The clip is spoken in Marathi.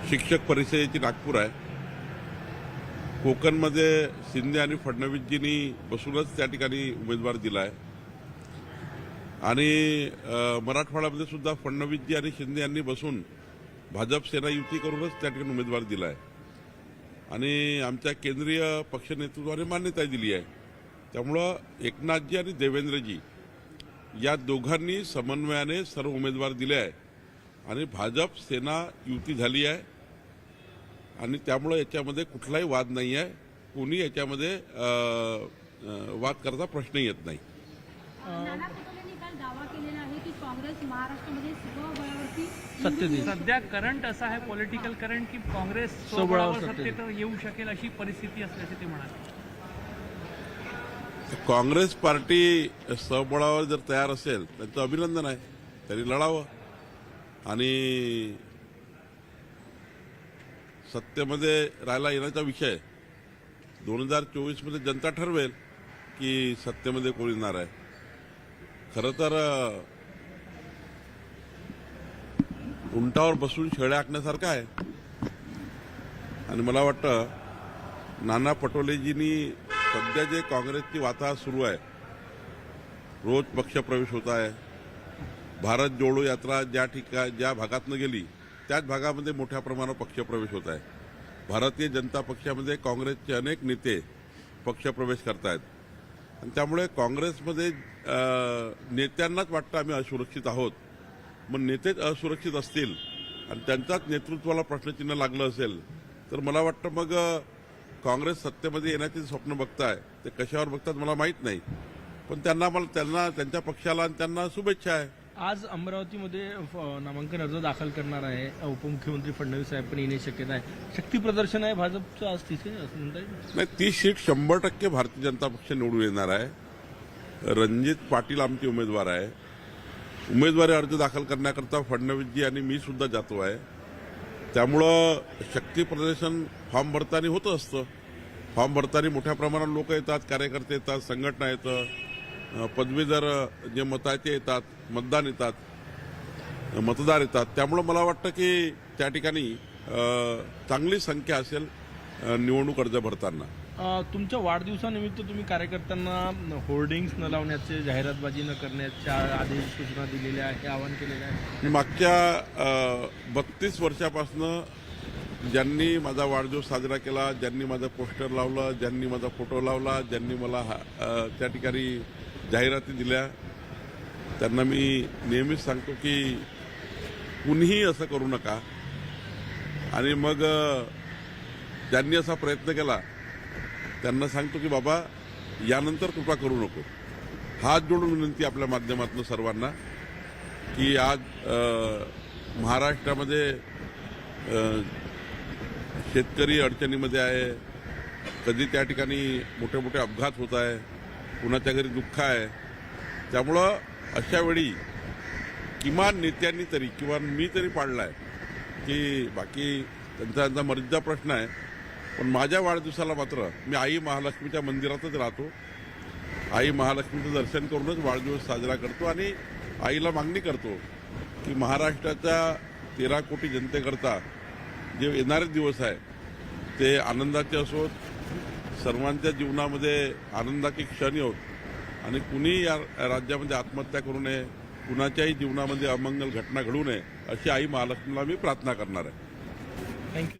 शिक्षक परिषदेची नागपूर आहे. कोकणमध्ये शिंदे आणि फडणवीसजींनी बसूनच त्या ठिकाणी उमेदवार दिला आहे आणि मराठवाड्यामध्ये सुद्धा फडणवीसजी आणि शिंदे यांनी बसून भाजप सेना युती करूनच त्या ठिकाणी उमेदवार दिला आहे आणि आमच्या केंद्रीय पक्ष नेतृत्वाने मान्यता दिली आहे. त्यामुळं एकनाथजी आणि देवेंद्रजी या दोघांनी समन्वयाने सर्व उमेदवार दिले आहे आणि भाजप सेना युती झाली आहे आणि त्यामुळे याच्यामध्ये कुठलाही वाद नाही आहे. कोणी याच्यामध्ये वाद करता प्रश्न येत नाही. नाना पटोलेंनी काल दावा केलेला आहे की काँग्रेस महाराष्ट्रामध्ये स्वबळावरती सध्या करंट असा आहे, पॉलिटिकल करंट, की काँग्रेस स्वबळावर सत्तेत येऊ शकेल अशी परिस्थिती असल्याचे ते म्हणाले. काँग्रेस पार्टी स्वबळावर जर तयार असेल त्यांचं अभिनंदन आहे, त्यांनी लढावं आणि सत्तेमध्ये राहायला येण्याचा विषय 2024 मध्ये जनता ठरवेल की सत्तेमध्ये कोण येणार आहे. खरं तर उंटावर बसून शेळ्या आखण्यासारखं आहे आणि मला वाटतं नाना पटोलेजींनी सध्या जे काँग्रेसची वाताहत सुरू आहे, रोज पक्षप्रवेश होत आहे. भारत जोडो यात्रा ज्या भागातनं गेली त्याच भागामध्ये मोठ्या प्रमाणावर पक्षप्रवेश होत आहे. भारतीय जनता पक्षामध्ये काँग्रेसचे अनेक नेते पक्षप्रवेश करतायत आणि त्यामुळे काँग्रेसमध्ये नेत्यांनाच वाटतं आम्ही असुरक्षित आहोत. मग नेतेच असुरक्षित असतील आणि त्यांच्याच नेतृत्वाला प्रश्नचिन्ह लागलं असेल तर मला वाटतं मग काँग्रेस सत्तेमध्ये येण्याचे स्वप्न बघताय ते कशावर बघतात मला माहीत नाही, पण त्यांना त्यांच्या पक्षाला आणि त्यांना शुभेच्छा आहे. आज अमरावतीमध्ये नामांकन अर्ज दाखल करणार आहे उपमुख्यमंत्री फडणवीस साहेब पण येण्याची शक्यता आहे. शक्ती प्रदर्शन आहे भाजपचं आज तिथे असं म्हणता येईल. नाही, ती सीट 100% भारतीय जनता पक्ष निवडून येणार आहे. रणजित पाटील आमचे उमेदवार आहे. उमेदवारी अर्ज दाखल करण्याकरता फडणवीसजी आणि मी सुद्धा जातो आहे. त्यामुळं शक्ती प्रदर्शन फॉर्म भरताना होतं असतं. फॉर्म भरताना मोठ्या प्रमाणात लोक येतात, कार्यकर्ते येतात, संघटना येतं, पदवीधर जे मताचे येतात, मतदान येतात, मतदार येतात. त्यामुळं मला वाटतं की त्या ठिकाणी चांगली संख्या असेल निवडणूक अर्ज भरताना. तुमच्या वाढदिवसानिमित्त तुम्ही कार्यकर्त्यांना होर्डिंग्स न लावण्याचे, जाहिरातबाजी न करण्याच्या आदेश सूचना दिलेल्या आहे, आवाहन केलेलं आहे. मागच्या 32 वर्षापासून ज्यांनी माझा वाढदिवस साजरा केला, ज्यांनी माझं पोस्टर लावलं, ज्यांनी माझा फोटो लावला, ज्यांनी मला त्या ठिकाणी जाहिराती दिल्या, त्यांना मी नेहमीच सांगतो की कुणीही असं करू नका आणि मग ज्यांनी असा प्रयत्न केला त्यांना सांगतो की बाबा यानंतर कृपा करू नको. हात जोडून विनंती आपल्या माध्यमातून सर्वांना की आज महाराष्ट्रामध्ये शेतकरी अडचणीमध्ये आहे. कधी त्या ठिकाणी मोठे मोठे अपघात होत आहे, कुणाच्या घरी दुःख आहे. त्यामुळं अशा वेळी किमान नेत्यांनी तरी किंवा मी तरी पाळला आहे की बाकी त्यांचा मर्जीचा प्रश्न आहे, पण माझ्या वाढदिवसाला मात्र मी आई महालक्ष्मीच्या मंदिरातच राहतो. आई महालक्ष्मीचं दर्शन करूनच वाढदिवस साजरा करतो आणि आईला मागणी करतो की महाराष्ट्राच्या 13 कोटी जनतेकरता जे येणारे दिवस आहे ते आनंदाचे असोत, सर्वांच्या जीवनामध्ये आनंदाचे क्षण येऊत आणि कुणी या राज्यामध्ये आत्महत्या करू नये, कुणाच्याही जीवनामध्ये अमंगल घटना घडू नये अशी आई महालक्ष्मीला मी प्रार्थना करणार आहे. थँक्यू.